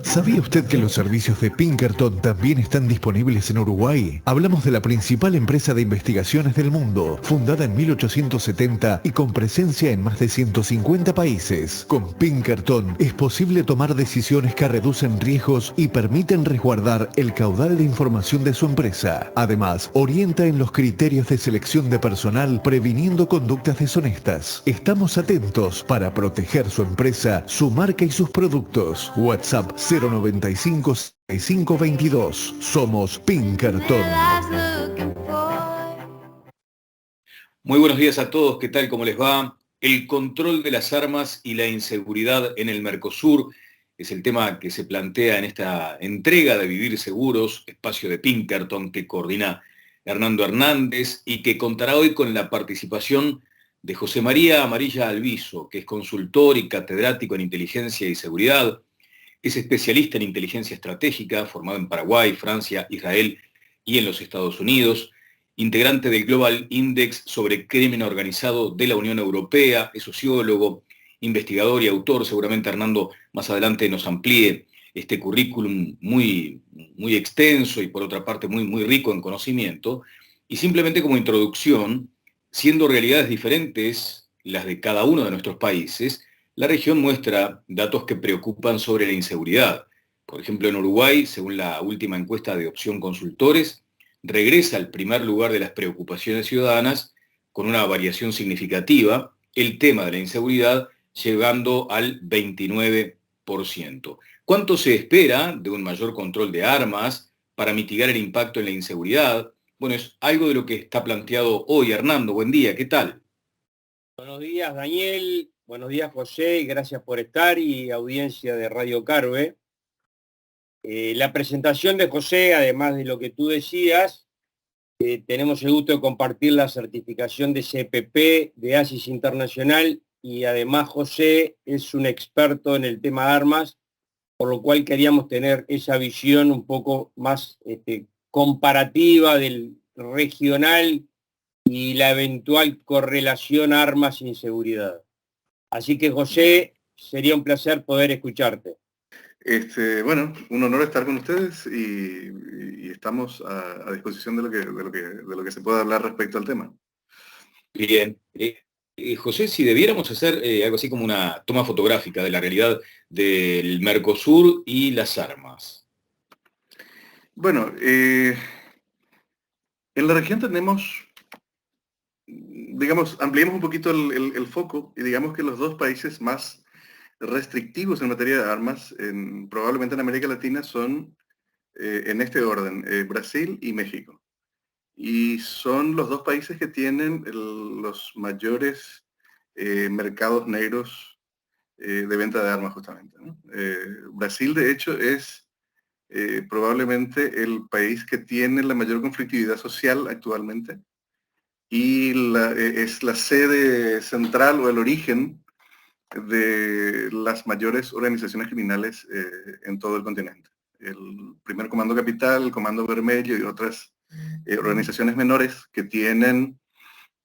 ¿Sabía usted que los servicios de Pinkerton también están disponibles en Uruguay? Hablamos de la principal empresa de investigaciones del mundo, fundada en 1870 y con presencia en más de 150 países. Con Pinkerton es posible tomar decisiones que reducen riesgos y permiten resguardar el caudal de información de su empresa. Además, orienta en los criterios de selección de personal, previniendo conductas deshonestas. Estamos atentos para proteger su empresa, su marca y sus productos. WhatsApp 095 6522. Somos Pinkerton. Muy buenos días a todos, ¿qué tal? ¿Cómo les va? El control de las armas y la inseguridad en el Mercosur es el tema que se plantea en esta entrega de Vivir Seguros, espacio de Pinkerton que coordina Hernando Hernández y que contará hoy con la participación de José María Amarilla Alviso, que es consultor y catedrático en inteligencia y seguridad, es especialista en inteligencia estratégica, formado en Paraguay, Francia, Israel y en los Estados Unidos, integrante del Global Index sobre Crimen Organizado de la Unión Europea, es sociólogo, investigador y autor. Seguramente Hernando más adelante nos amplíe este currículum muy extenso y por otra parte muy rico en conocimiento. Y simplemente como introducción, siendo realidades diferentes las de cada uno de nuestros países, la región muestra datos que preocupan sobre la inseguridad. Por ejemplo, en Uruguay, según la última encuesta de Opción Consultores, regresa al primer lugar de las preocupaciones ciudadanas con una variación significativa, el tema de la inseguridad llegando al 29%. ¿Cuánto se espera de un mayor control de armas para mitigar el impacto en la inseguridad? Bueno, es algo de lo que está planteado hoy. Hernando, buen día, ¿qué tal? Buenos días, Daniel. Buenos días, José. Y gracias por estar y audiencia de Radio Carve. La presentación de José, además de lo que tú decías, tenemos el gusto de compartir la certificación de CPP de ASIS Internacional y además José es un experto en el tema de armas, por lo cual queríamos tener esa visión un poco más comparativa del regional y la eventual correlación armas-inseguridad. Así que, José, sería un placer poder escucharte. Bueno, un honor estar con ustedes y estamos a disposición de lo que se pueda hablar respecto al tema. Bien. José, si debiéramos hacer algo así como una toma fotográfica de la realidad del Mercosur y las armas. Bueno, en la región tenemos, digamos, ampliemos un poquito el foco y digamos que los dos países más restrictivos en materia de armas, probablemente en América Latina, son en este orden, Brasil y México. Y son los dos países que tienen los mayores mercados negros de venta de armas justamente, ¿no? Brasil, de hecho, es probablemente el país que tiene la mayor conflictividad social actualmente y es la sede central o el origen de las mayores organizaciones criminales en todo el continente. El primer Comando Capital, el Comando Vermelho y otras organizaciones menores que tienen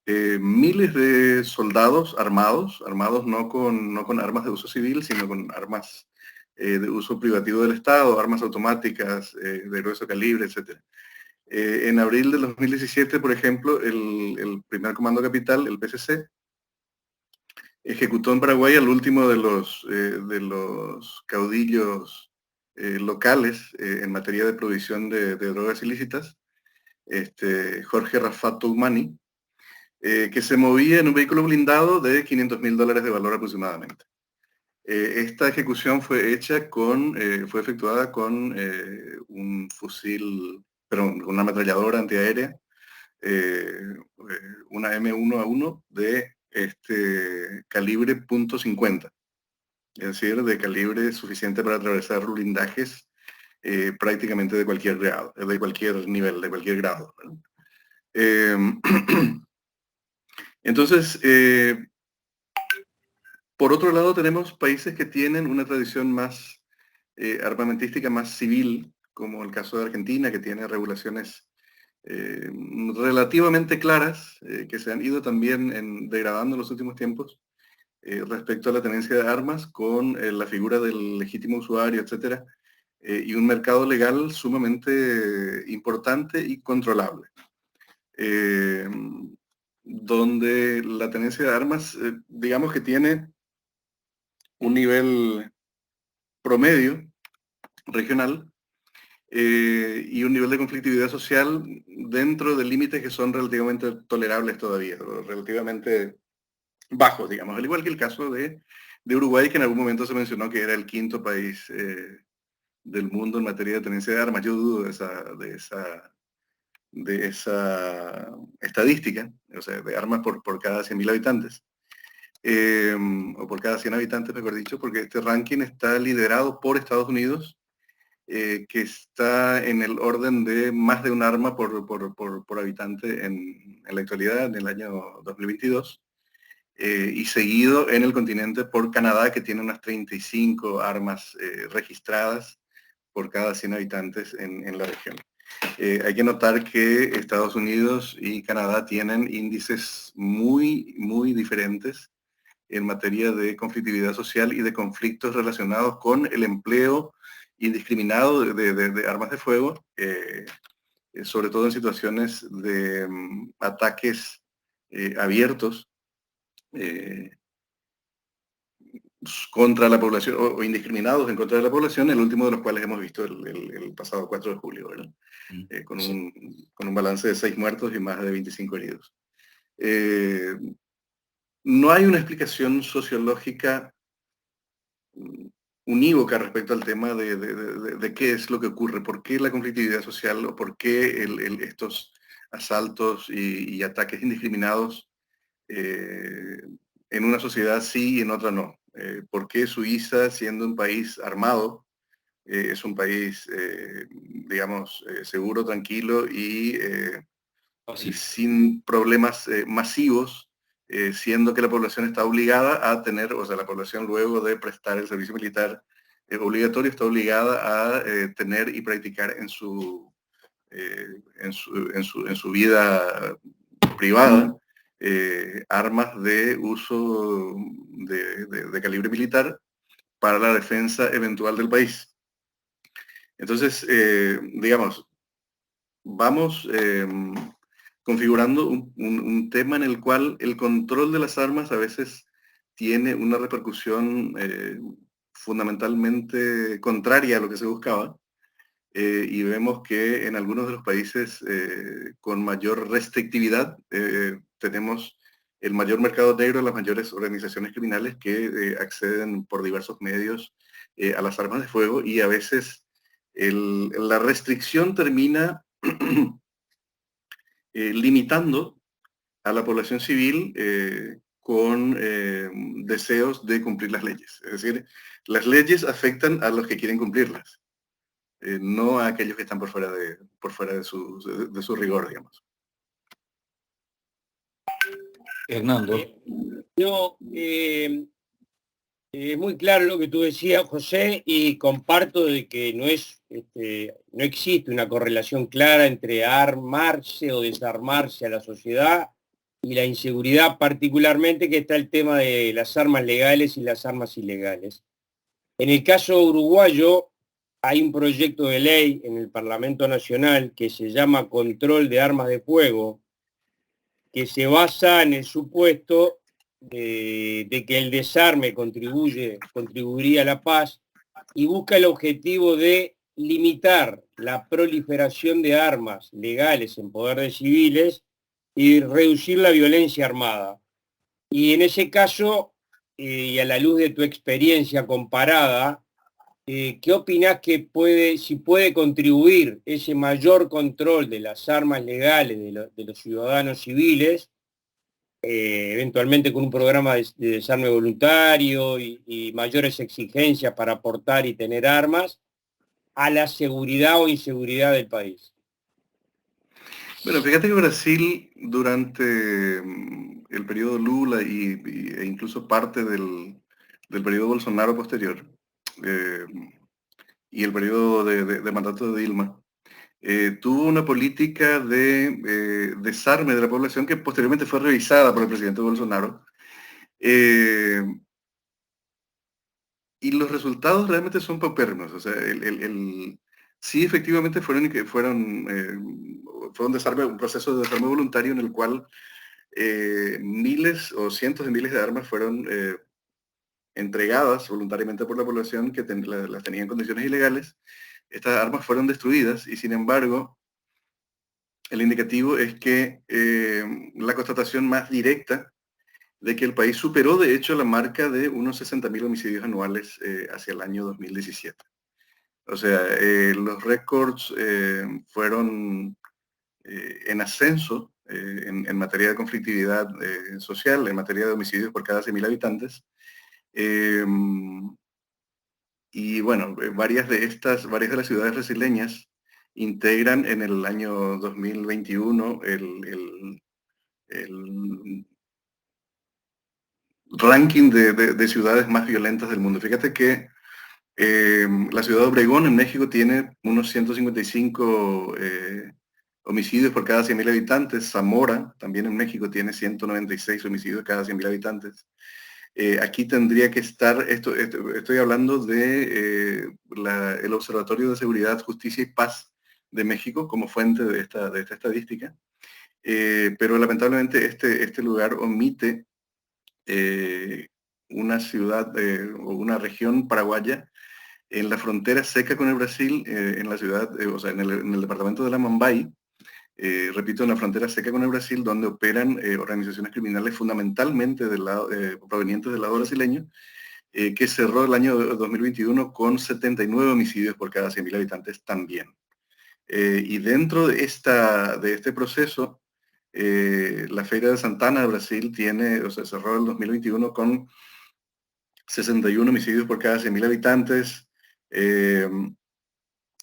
miles de soldados armados no con armas de uso civil, sino con armas de uso privativo del Estado, armas automáticas de grueso calibre, etc. En abril del 2017, por ejemplo, el primer Comando Capital, el PCC, ejecutó en Paraguay al último de los caudillos locales en materia de provisión de drogas ilícitas, Jorge Rafato Umani, que se movía en un vehículo blindado de $500.000 de valor aproximadamente. Esta ejecución fue efectuada con un fusil, perdón, una ametralladora antiaérea, una M1A1 de calibre .50, es decir, de calibre suficiente para atravesar blindajes prácticamente de cualquier grado, de cualquier nivel, de cualquier grado, ¿no? Entonces, por otro lado, tenemos países que tienen una tradición más armamentística, más civil, como el caso de Argentina, que tiene regulaciones relativamente claras, que se han ido también degradando en los últimos tiempos, respecto a la tenencia de armas con la figura del legítimo usuario, etcétera, y un mercado legal sumamente importante y controlable, donde la tenencia de armas, digamos que tiene un nivel promedio regional y un nivel de conflictividad social dentro de límites que son relativamente tolerables todavía, o relativamente bajos, digamos, al igual que el caso de Uruguay, que en algún momento se mencionó que era el quinto país del mundo en materia de tenencia de armas. Yo dudo de esa estadística, o sea, de armas por cada 100.000 habitantes, o por cada 100 habitantes, mejor dicho, porque este ranking está liderado por Estados Unidos, que está en el orden de más de un arma por habitante en la actualidad, en el año 2022. Y seguido en el continente por Canadá, que tiene unas 35 armas registradas por cada 100 habitantes en la región. Hay que notar que Estados Unidos y Canadá tienen índices muy, muy diferentes en materia de conflictividad social y de conflictos relacionados con el empleo indiscriminado de armas de fuego, sobre todo en situaciones de ataques abiertos contra la población, o indiscriminados en contra de la población, el último de los cuales hemos visto el pasado 4 de julio, ¿verdad? Con un balance de 6 muertos y más de 25 heridos. No hay una explicación sociológica unívoca respecto al tema de qué es lo que ocurre, por qué la conflictividad social o por qué estos asaltos y ataques indiscriminados en una sociedad sí y en otra no. ¿Por qué Suiza, siendo un país armado, es un país, digamos, seguro, tranquilo y sin problemas masivos, siendo que la población está obligada a tener, o sea, la población luego de prestar el servicio militar obligatorio está obligada a tener y practicar en su vida privada armas de uso de calibre militar para la defensa eventual del país. Entonces, digamos, vamos configurando un tema en el cual el control de las armas a veces tiene una repercusión fundamentalmente contraria a lo que se buscaba, y vemos que en algunos de los países con mayor restrictividad tenemos el mayor mercado negro, las mayores organizaciones criminales que acceden por diversos medios a las armas de fuego, y a veces la restricción termina limitando a la población civil con deseos de cumplir las leyes. Es decir, las leyes afectan a los que quieren cumplirlas, no a aquellos que están por fuera de su rigor, digamos. Hernando. Es muy claro lo que tú decías, José, y comparto de que no existe una correlación clara entre armarse o desarmarse a la sociedad y la inseguridad, particularmente que está el tema de las armas legales y las armas ilegales. En el caso uruguayo, hay un proyecto de ley en el Parlamento Nacional que se llama Control de Armas de Fuego, que se basa en el supuesto de que el desarme contribuiría a la paz y busca el objetivo de limitar la proliferación de armas legales en poder de civiles y reducir la violencia armada. Y en ese caso, y a la luz de tu experiencia comparada, ¿qué opinás que si puede contribuir ese mayor control de las armas legales de los ciudadanos civiles, eventualmente con un programa de desarme voluntario y mayores exigencias para aportar y tener armas, a la seguridad o inseguridad del país? Bueno, fíjate que Brasil durante el periodo Lula e incluso parte del periodo Bolsonaro posterior, y el periodo de mandato de Dilma, tuvo una política de desarme de la población que posteriormente fue revisada por el presidente Bolsonaro, Eh, y los resultados realmente son paupérrimos. O sea, sí, efectivamente fue un desarme, un proceso de desarme voluntario en el cual miles o cientos de miles de armas fueron entregadas voluntariamente por la población que las tenía en condiciones ilegales. Estas armas fueron destruidas y, sin embargo, el indicativo es que la constatación más directa de que el país superó, de hecho, la marca de unos 60.000 homicidios anuales hacia el año 2017. O sea, los récords fueron en ascenso en materia de conflictividad social, en materia de homicidios por cada 100.000 habitantes. Y bueno, varias de las ciudades brasileñas integran en el año 2021 el ranking de ciudades más violentas del mundo. Fíjate que la ciudad de Obregón en México tiene unos 155 homicidios por cada 100.000 habitantes. Zamora, también en México, tiene 196 homicidios cada 100.000 habitantes. Aquí tendría que estar, estoy hablando de el Observatorio de Seguridad, Justicia y Paz de México como fuente de esta estadística. Pero lamentablemente este lugar omite una ciudad o una región paraguaya en la frontera seca con el Brasil, en la ciudad, o sea, en el departamento de la Mambay, repito, en la frontera seca con el Brasil, donde operan organizaciones criminales fundamentalmente provenientes del lado brasileño, que cerró el año 2021 con 79 homicidios por cada 100.000 habitantes también. Y dentro de este proceso, la Feira de Santana de Brasil cerró el 2021 con 61 homicidios por cada 100.000 habitantes.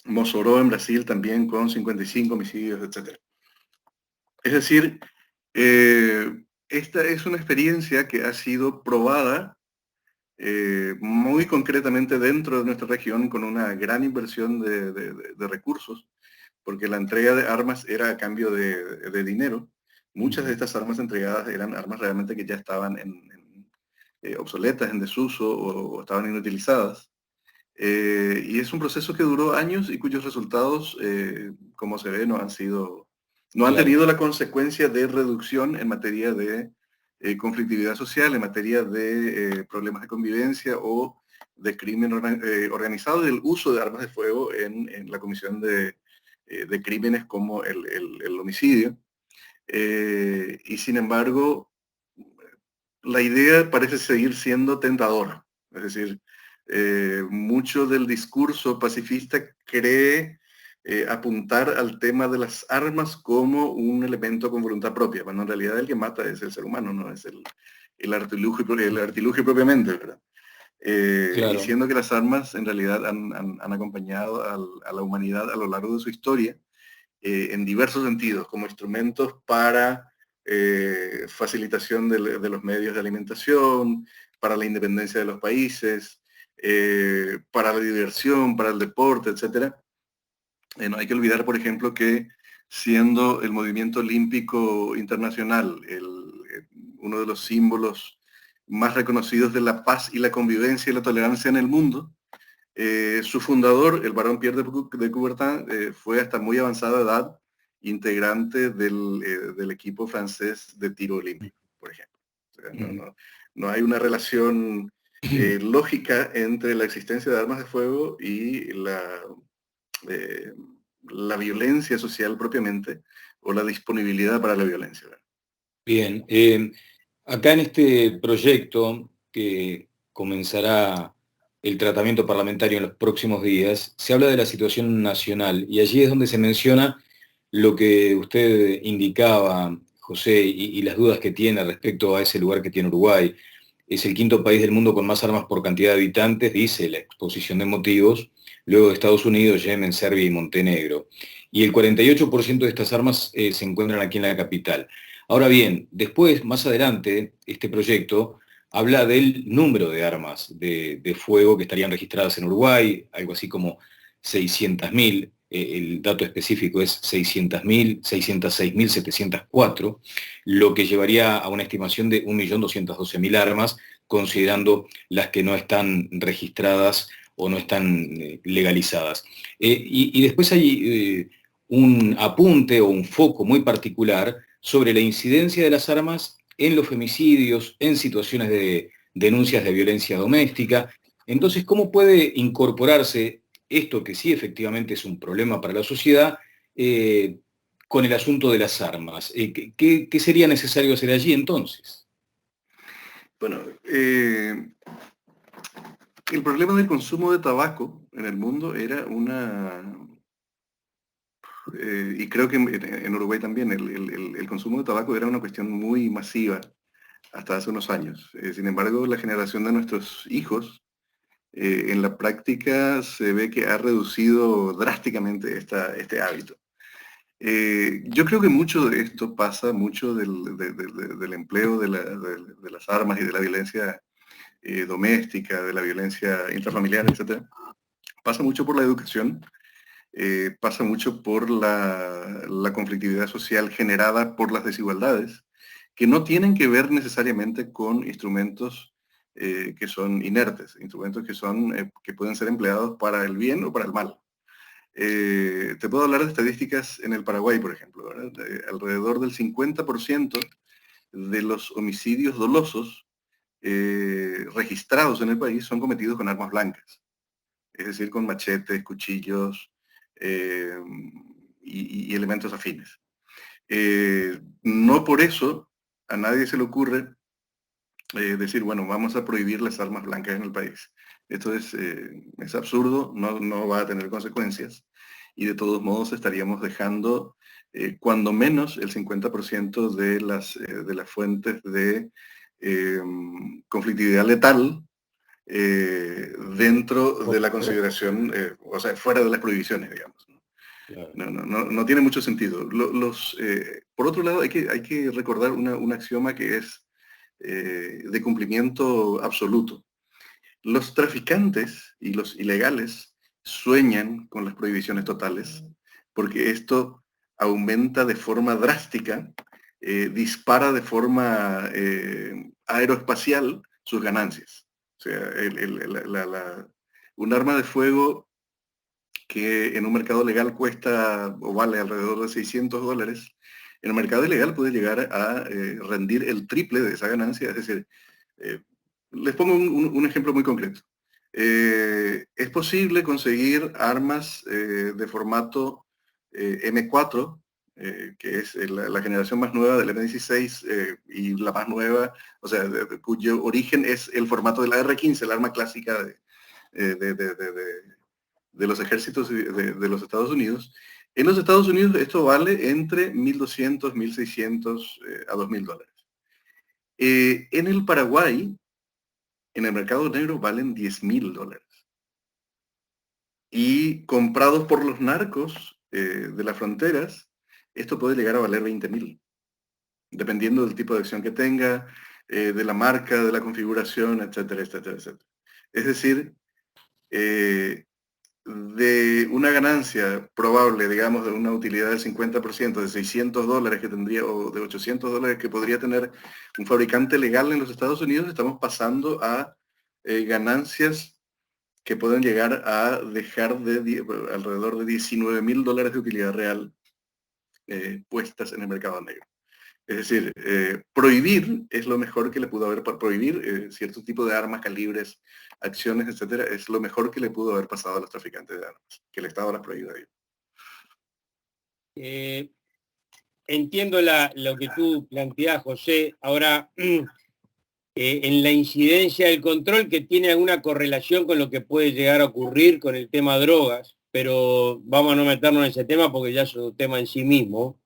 Mossoró en Brasil también con 55 homicidios, etc. Es decir, esta es una experiencia que ha sido probada muy concretamente dentro de nuestra región con una gran inversión de recursos, porque la entrega de armas era a cambio de dinero. Muchas de estas armas entregadas eran armas realmente que ya estaban obsoletas, en desuso o estaban inutilizadas. Y es un proceso que duró años y cuyos resultados, como se ve, no han tenido la consecuencia de reducción en materia de conflictividad social, en materia de problemas de convivencia o de crimen organizado y del uso de armas de fuego en la comisión de crímenes como el homicidio. Y sin embargo, la idea parece seguir siendo tentadora. Es decir, mucho del discurso pacifista cree apuntar al tema de las armas como un elemento con voluntad propia, cuando en realidad el que mata es el ser humano, no es el artilugio propiamente, ¿verdad? Claro. Diciendo que las armas en realidad han acompañado a la humanidad a lo largo de su historia en diversos sentidos, como instrumentos para facilitación de los medios de alimentación, para la independencia de los países, para la diversión, para el deporte, etc. No hay que olvidar, por ejemplo, que siendo el movimiento olímpico internacional uno de los símbolos más reconocidos de la paz y la convivencia y la tolerancia en el mundo, su fundador, el barón Pierre de Coubertin, fue hasta muy avanzada edad integrante del equipo francés de tiro olímpico, por ejemplo. O sea, no hay una relación lógica entre la existencia de armas de fuego y la violencia social propiamente, o la disponibilidad para la violencia. Bien, acá en este proyecto que comenzará el tratamiento parlamentario en los próximos días, se habla de la situación nacional y allí es donde se menciona lo que usted indicaba, José, y las dudas que tiene respecto a ese lugar que tiene Uruguay. Es el quinto país del mundo con más armas por cantidad de habitantes, dice la exposición de motivos, luego de Estados Unidos, Yemen, Serbia y Montenegro. Y el 48% de estas armas se encuentran aquí en la capital. Ahora bien, después, más adelante, este proyecto habla del número de armas de fuego que estarían registradas en Uruguay, algo así como 600.000. el dato específico es 606.704, lo que llevaría a una estimación de 1.212.000 armas, considerando las que no están registradas o no están legalizadas. Y después hay un apunte o un foco muy particular sobre la incidencia de las armas en los femicidios, en situaciones de denuncias de violencia doméstica. Entonces, ¿cómo puede incorporarse esto, que sí efectivamente es un problema para la sociedad, con el asunto de las armas? ¿Qué sería necesario hacer allí entonces? Bueno, el problema del consumo de tabaco en el mundo era y creo que en Uruguay también, el consumo de tabaco era una cuestión muy masiva hasta hace unos años. Sin embargo, la generación de nuestros hijos, en la práctica se ve que ha reducido drásticamente este hábito. Yo creo que mucho de esto pasa, mucho del empleo de las armas y de la violencia doméstica, de la violencia intrafamiliar, etcétera, pasa mucho por la educación, pasa mucho por la conflictividad social generada por las desigualdades, que no tienen que ver necesariamente con instrumentos que son inertes, instrumentos que pueden ser empleados para el bien o para el mal. Te puedo hablar de estadísticas en el Paraguay, por ejemplo, ¿verdad? Alrededor del 50% de los homicidios dolosos registrados en el país son cometidos con armas blancas, es decir, con machetes, cuchillos y elementos afines. No por eso a nadie se le ocurre decir, bueno, vamos a prohibir las armas blancas en el país. Esto es absurdo, no va a tener consecuencias y de todos modos estaríamos dejando cuando menos el 50% de las fuentes de conflictividad letal dentro de la consideración, o sea, fuera de las prohibiciones, digamos. No tiene mucho sentido. Por otro lado, hay que recordar un axioma que es de cumplimiento absoluto. Los traficantes y los ilegales sueñan con las prohibiciones totales porque esto aumenta de forma drástica, dispara de forma aeroespacial sus ganancias. O sea, un arma de fuego que en un mercado legal cuesta o vale alrededor de $600, en el mercado ilegal puede llegar a rendir el triple de esa ganancia. Es decir, les pongo un ejemplo muy concreto. Es posible conseguir armas de formato M4, que es la generación más nueva del M16 y la más nueva, o sea, cuyo origen es el formato de la R15, el arma clásica de los ejércitos de los Estados Unidos. En los Estados Unidos esto vale entre $1.200, $1.600 a $2.000. En el Paraguay, en el mercado negro valen $10.000. Y comprados por los narcos de las fronteras, esto puede llegar a valer $20.000, dependiendo del tipo de acción que tenga, de la marca, de la configuración, etcétera, etcétera, etcétera. Es decir, de una ganancia probable, digamos, de una utilidad del 50%, de $600 que tendría, o de $800 que podría tener un fabricante legal en los Estados Unidos, estamos pasando a ganancias que pueden llegar a dejar alrededor de $19.000 de utilidad real puestas en el mercado negro. Es decir, prohibir es lo mejor que le pudo haber, prohibir cierto tipo de armas, calibres, acciones, etcétera, es lo mejor que le pudo haber pasado a los traficantes de armas, que el Estado las prohíba a ellos. Entiendo lo que tú planteás, José. Ahora, en la incidencia del control, que tiene alguna correlación con lo que puede llegar a ocurrir con el tema drogas, pero vamos a no meternos en ese tema porque ya es un tema en sí mismo.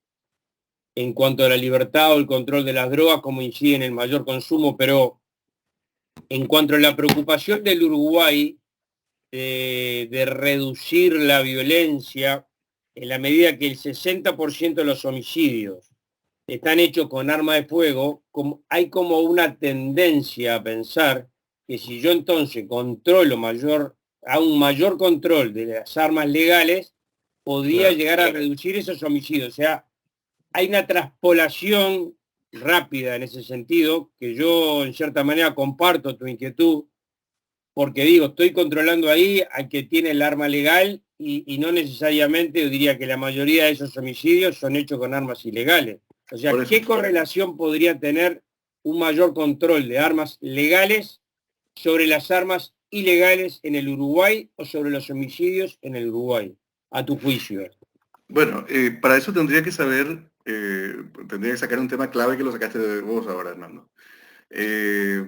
En cuanto a la libertad o el control de las drogas, cómo incide en el mayor consumo, pero en cuanto a la preocupación del Uruguay de reducir la violencia, en la medida que el 60% de los homicidios están hechos con arma de fuego, hay como una tendencia a pensar que si yo entonces controlo a un mayor control de las armas legales, podría llegar a reducir esos homicidios. O sea, hay una traspolación rápida en ese sentido, que yo en cierta manera comparto tu inquietud, porque digo, estoy controlando ahí al que tiene el arma legal y no necesariamente, yo diría que la mayoría de esos homicidios son hechos con armas ilegales. O sea, ¿qué correlación podría tener un mayor control de armas legales sobre las armas ilegales en el Uruguay o sobre los homicidios en el Uruguay, a tu juicio? Bueno, para eso tendría que saber, tendría que sacar un tema clave que lo sacaste de vos ahora, Hernando. ¿Qué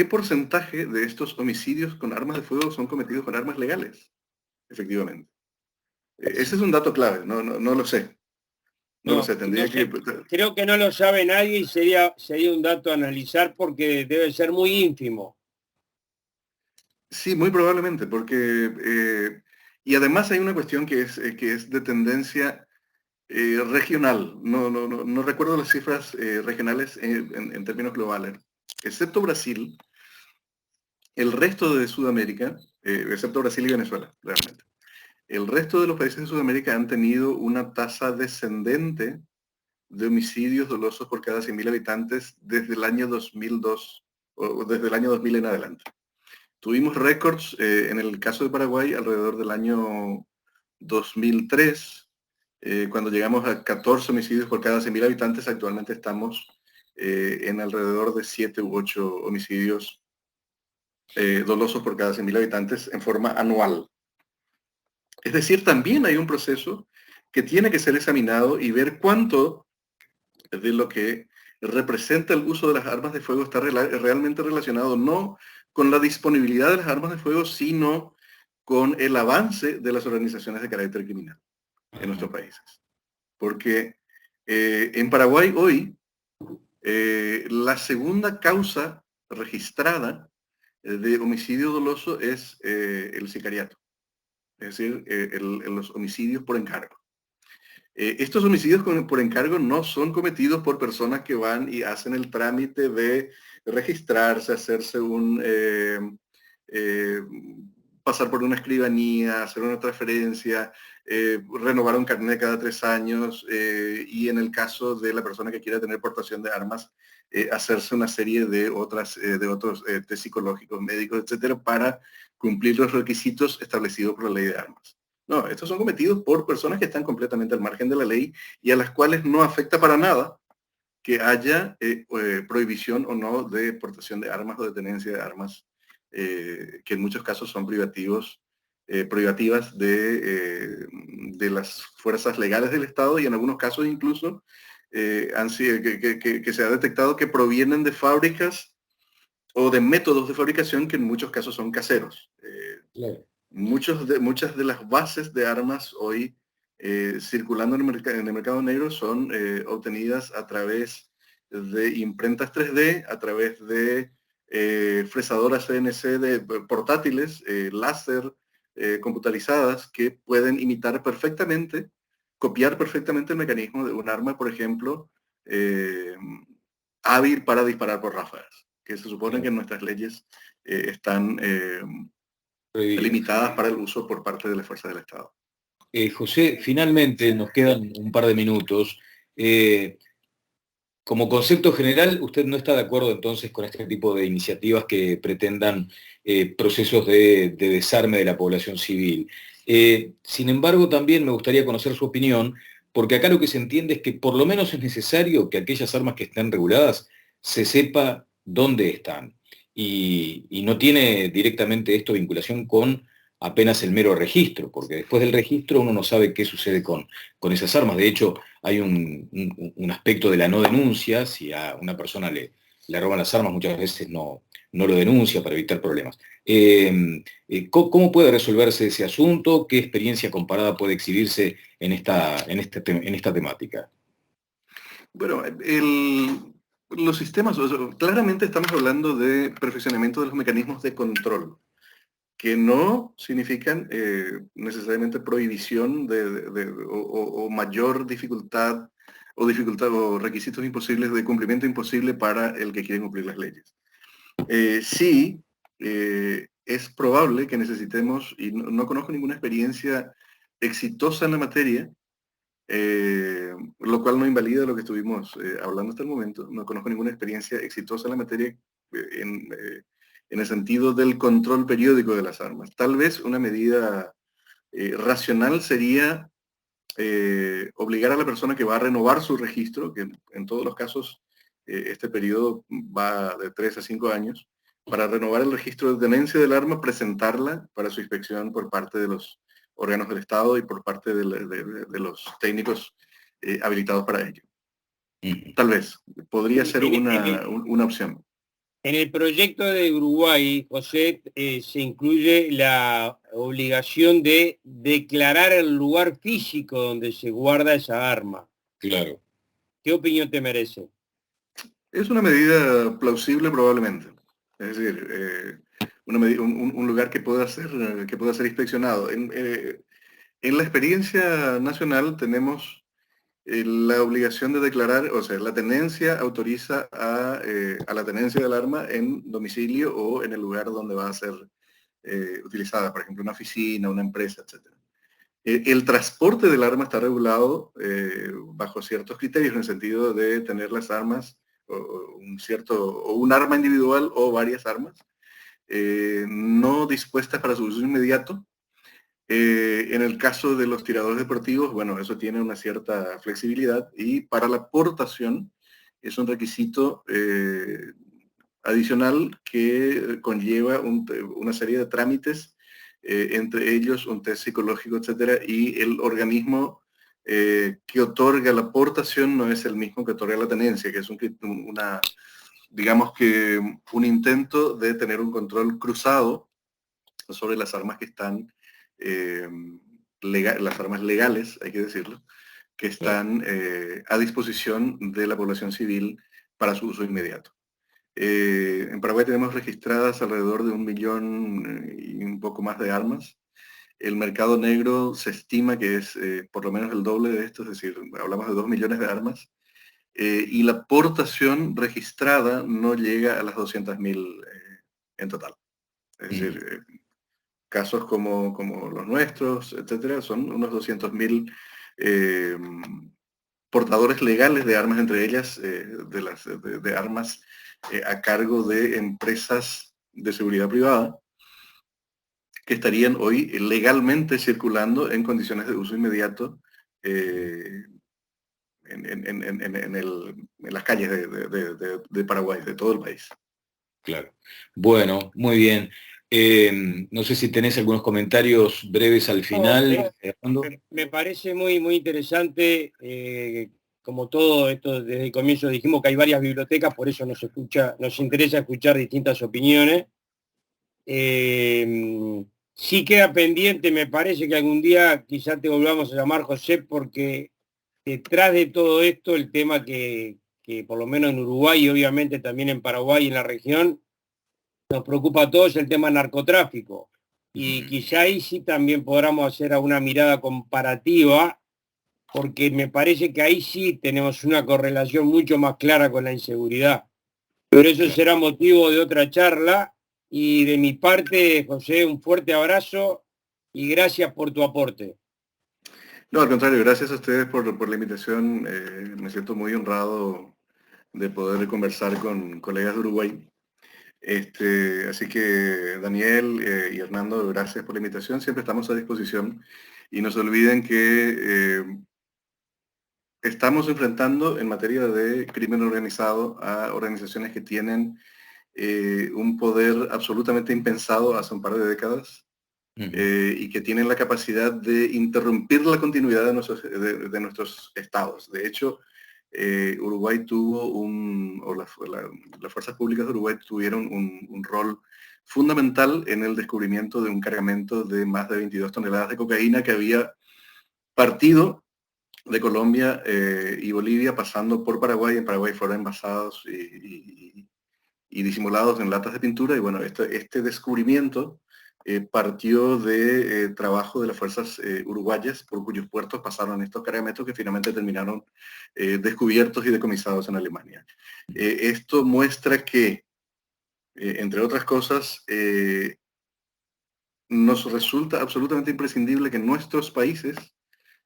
porcentaje de estos homicidios con armas de fuego son cometidos con armas legales? Efectivamente. Ese es un dato clave, no lo sé. No lo sé, tendría que... Creo que no lo sabe nadie y sería un dato a analizar porque debe ser muy ínfimo. Sí, muy probablemente, porque... y además hay una cuestión que es de tendencia regional. No recuerdo las cifras regionales en términos globales. Excepto Brasil, el resto de Sudamérica, excepto Brasil y Venezuela, realmente. El resto de los países de Sudamérica han tenido una tasa descendente de homicidios dolosos por cada 100.000 habitantes desde el año 2002 o desde el año 2000 en adelante. Tuvimos récords en el caso de Paraguay alrededor del año 2003, cuando llegamos a 14 homicidios por cada 100.000 habitantes. Actualmente estamos en alrededor de 7 u 8 homicidios dolosos por cada 100.000 habitantes en forma anual. Es decir, también hay un proceso que tiene que ser examinado y ver cuánto de lo que representa el uso de las armas de fuego está realmente relacionado no con la disponibilidad de las armas de fuego, sino con el avance de las organizaciones de carácter criminal en nuestros países. Porque en Paraguay hoy la segunda causa registrada de homicidio doloso es el sicariato, es decir, los homicidios por encargo. Estos homicidios por encargo no son cometidos por personas que van y hacen el trámite de registrarse, hacerse pasar por una escribanía, hacer una transferencia, renovar un carnet cada 3 años y en el caso de la persona que quiera tener portación de armas, hacerse una serie de otros test psicológicos, médicos, etcétera, para cumplir los requisitos establecidos por la ley de armas. No, estos son cometidos por personas que están completamente al margen de la ley y a las cuales no afecta para nada que haya prohibición o no de portación de armas o de tenencia de armas, que en muchos casos son privativas de las fuerzas legales del Estado y en algunos casos incluso han sido, que se ha detectado que provienen de fábricas o de métodos de fabricación que en muchos casos son caseros. Claro. Muchas de las bases de armas hoy circulando en el mercado negro son obtenidas a través de imprentas 3D, a través de fresadoras CNC de portátiles, láser, computarizadas, que pueden imitar perfectamente, copiar perfectamente el mecanismo de un arma, por ejemplo, hábil para disparar por ráfagas, que se supone que en nuestras leyes están limitadas para el uso por parte de las fuerzas del Estado. José, finalmente nos quedan un par de minutos. Como concepto general, ¿usted no está de acuerdo entonces con este tipo de iniciativas que pretendan procesos de desarme de la población civil? Sin embargo, también me gustaría conocer su opinión, porque acá lo que se entiende es que por lo menos es necesario que aquellas armas que estén reguladas se sepa dónde están. Y no tiene directamente esto vinculación con apenas el mero registro, porque después del registro uno no sabe qué sucede con esas armas. De hecho, hay un aspecto de la no denuncia. Si a una persona le roban las armas, muchas veces no lo denuncia para evitar problemas. ¿Cómo puede resolverse ese asunto? ¿Qué experiencia comparada puede exhibirse en esta temática? Bueno, los sistemas, claramente estamos hablando de perfeccionamiento de los mecanismos de control, que no significan necesariamente prohibición o mayor dificultad o requisitos imposibles de cumplimiento imposible para el que quiere cumplir las leyes. Sí, es probable que necesitemos, y no conozco ninguna experiencia exitosa en la materia, lo cual no invalida lo que estuvimos hablando hasta el momento. No conozco ninguna experiencia exitosa en la materia en el sentido del control periódico de las armas. Tal vez una medida racional sería obligar a la persona que va a renovar su registro, que en todos los casos este periodo va de 3 a 5 años, para renovar el registro de tenencia del arma, presentarla para su inspección por parte de los órganos del Estado y por parte de los técnicos habilitados para ello. Tal vez, podría ser una opción. En el proyecto de Uruguay, José, se incluye la obligación de declarar el lugar físico donde se guarda esa arma. Claro. ¿Qué opinión te merece? Es una medida plausible probablemente. Es decir, un lugar que pueda ser inspeccionado. En la experiencia nacional tenemos la obligación de declarar, o sea, la tenencia autoriza a la tenencia del arma en domicilio o en el lugar donde va a ser utilizada, por ejemplo, una oficina, una empresa, etc. El transporte del arma está regulado bajo ciertos criterios, en el sentido de tener las armas, o un arma individual o varias armas, no dispuestas para su uso inmediato. En el caso de los tiradores deportivos, bueno, eso tiene una cierta flexibilidad, y para la portación es un requisito adicional que conlleva una serie de trámites, entre ellos un test psicológico, etcétera, y el organismo que otorga la portación no es el mismo que otorga la tenencia, que es digamos que un intento de tener un control cruzado sobre las armas que están las armas legales, hay que decirlo, que están a disposición de la población civil para su uso inmediato. En Paraguay tenemos registradas alrededor de 1 millón y un poco más de armas. El mercado negro se estima que es por lo menos el doble de esto, es decir, hablamos de 2 millones de armas, y la portación registrada no llega a las 200.000 en total. Es decir, casos como los nuestros, etcétera, son unos 200.000 portadores legales de armas, entre ellas de armas a cargo de empresas de seguridad privada, que estarían hoy legalmente circulando en condiciones de uso inmediato en las calles de Paraguay, de todo el país. Claro. Bueno, muy bien. No sé si tenés algunos comentarios breves al final. Me parece muy, muy interesante. Como todo esto, desde el comienzo dijimos que hay varias bibliotecas, por eso nos interesa escuchar distintas opiniones. Sí queda pendiente, me parece que algún día quizá te volvamos a llamar, José, porque detrás de todo esto, el tema que por lo menos en Uruguay y obviamente también en Paraguay y en la región, nos preocupa a todos, el tema narcotráfico. Y quizá ahí sí también podamos hacer una mirada comparativa, porque me parece que ahí sí tenemos una correlación mucho más clara con la inseguridad. Pero eso será motivo de otra charla. Y de mi parte, José, un fuerte abrazo y gracias por tu aporte. No, al contrario, gracias a ustedes por la invitación. Me siento muy honrado de poder conversar con colegas de Uruguay. Así que Daniel y Hernando, gracias por la invitación. Siempre estamos a disposición. Y no se olviden que estamos enfrentando en materia de crimen organizado a organizaciones que tienen un poder absolutamente impensado hace un par de décadas, y que tienen la capacidad de interrumpir la continuidad de nuestros estados. De hecho, Uruguay tuvo las fuerzas públicas de Uruguay tuvieron un rol fundamental en el descubrimiento de un cargamento de más de 22 toneladas de cocaína que había partido de Colombia y Bolivia, pasando por Paraguay. En Paraguay fueron envasados y disimulados en latas de pintura. Y bueno, este descubrimiento partió de trabajo de las fuerzas uruguayas, por cuyos puertos pasaron estos cargamentos que finalmente terminaron descubiertos y decomisados en Alemania. Esto muestra que, entre otras cosas, nos resulta absolutamente imprescindible que nuestros países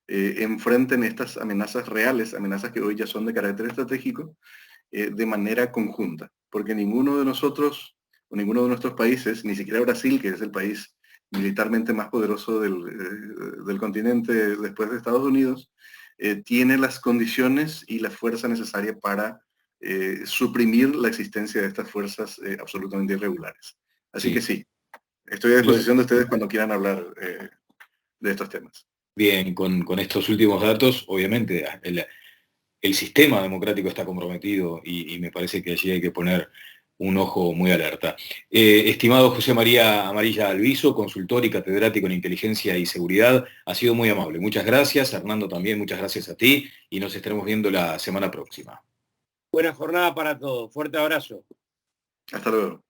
enfrenten estas amenazas reales, amenazas que hoy ya son de carácter estratégico, de manera conjunta, porque ninguno de nosotros o ninguno de nuestros países, ni siquiera Brasil, que es el país militarmente más poderoso del continente después de Estados Unidos, tiene las condiciones y la fuerza necesaria para suprimir la existencia de estas fuerzas absolutamente irregulares. Así que sí, estoy a disposición de ustedes cuando quieran hablar de estos temas. Bien, con estos últimos datos, obviamente, el sistema democrático está comprometido y me parece que allí hay que poner un ojo muy alerta. Estimado José María Amarilla Alviso, consultor y catedrático en Inteligencia y Seguridad, ha sido muy amable. Muchas gracias. Hernando también, muchas gracias a ti y nos estaremos viendo la semana próxima. Buena jornada para todos. Fuerte abrazo. Hasta luego.